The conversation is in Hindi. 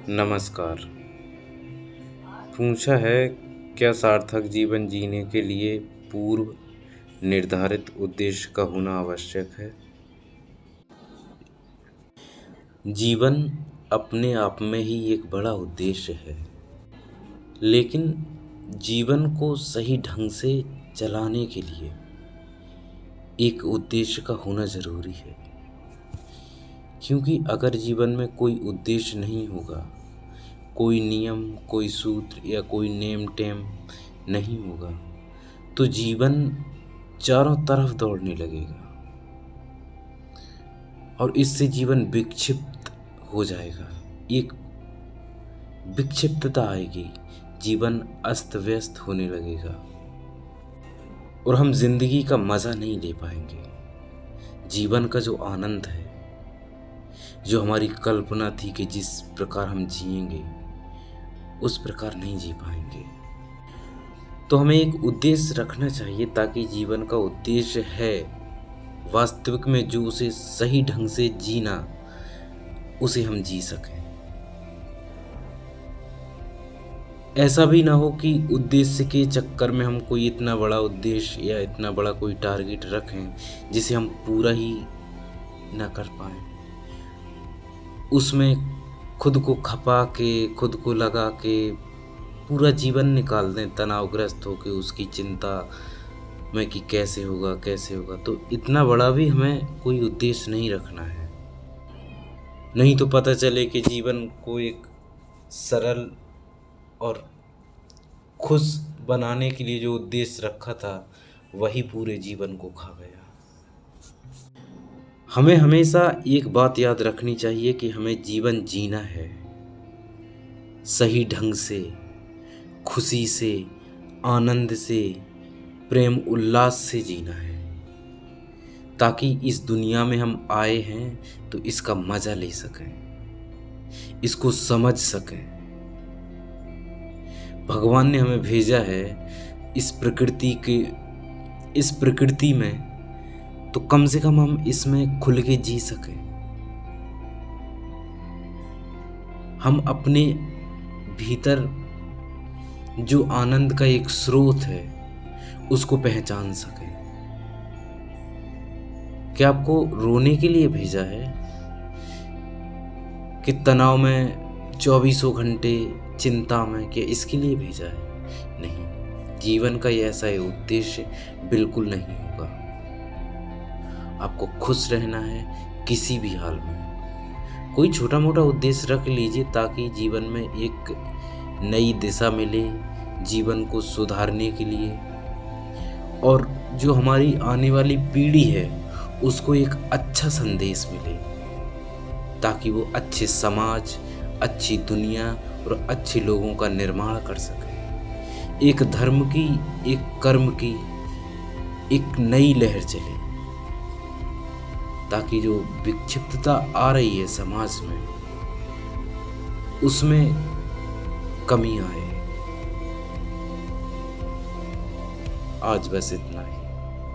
नमस्कार। पूछा है, क्या सार्थक जीवन जीने के लिए पूर्व निर्धारित उद्देश्य का होना आवश्यक है? जीवन अपने आप में ही एक बड़ा उद्देश्य है, लेकिन जीवन को सही ढंग से चलाने के लिए एक उद्देश्य का होना ज़रूरी है। क्योंकि अगर जीवन में कोई उद्देश्य नहीं होगा, कोई नियम, कोई सूत्र या कोई नेम टेम नहीं होगा, तो जीवन चारों तरफ दौड़ने लगेगा और इससे जीवन विक्षिप्त हो जाएगा। एक विक्षिप्तता आएगी, जीवन अस्त व्यस्त होने लगेगा और हम जिंदगी का मज़ा नहीं ले पाएंगे। जीवन का जो आनंद है, जो हमारी कल्पना थी कि जिस प्रकार हम जिएंगे, उस प्रकार नहीं जी पाएंगे। तो हमें एक उद्देश्य रखना चाहिए, ताकि जीवन का उद्देश्य है वास्तविक में जो उसे सही ढंग से जीना, उसे हम जी सकें। ऐसा भी ना हो कि उद्देश्य के चक्कर में हम कोई इतना बड़ा उद्देश्य या इतना बड़ा कोई टारगेट रखें जिसे हम पूरा ही ना कर पाए, उसमें खुद को खपा के, खुद को लगा के पूरा जीवन निकाल दें, तनावग्रस्त होकर उसकी चिंता में कि कैसे होगा कैसे होगा। तो इतना बड़ा भी हमें कोई उद्देश्य नहीं रखना है, नहीं तो पता चले कि जीवन को एक सरल और खुश बनाने के लिए जो उद्देश्य रखा था, वही पूरे जीवन को खा गया। हमें हमेशा एक बात याद रखनी चाहिए कि हमें जीवन जीना है सही ढंग से, खुशी से, आनंद से, प्रेम उल्लास से जीना है, ताकि इस दुनिया में हम आए हैं तो इसका मज़ा ले सकें, इसको समझ सकें। भगवान ने हमें भेजा है इस प्रकृति में, तो कम से कम हम इसमें खुल के जी सकें। हम अपने भीतर जो आनंद का एक स्रोत है, उसको पहचान सकें। क्या आपको रोने के लिए भेजा है कि तनाव में 24 घंटे चिंता में, क्या इसके लिए भेजा है? नहीं, जीवन का ऐसा उद्देश्य बिल्कुल नहीं होगा। आपको खुश रहना है किसी भी हाल में। कोई छोटा मोटा उद्देश्य रख लीजिए, ताकि जीवन में एक नई दिशा मिले, जीवन को सुधारने के लिए, और जो हमारी आने वाली पीढ़ी है उसको एक अच्छा संदेश मिले, ताकि वो अच्छे समाज, अच्छी दुनिया और अच्छे लोगों का निर्माण कर सके। एक धर्म की, एक कर्म की एक नई लहर चले, ताकि जो विक्षिप्तता आ रही है समाज में, उसमें कमी आए। आज बस इतना ही।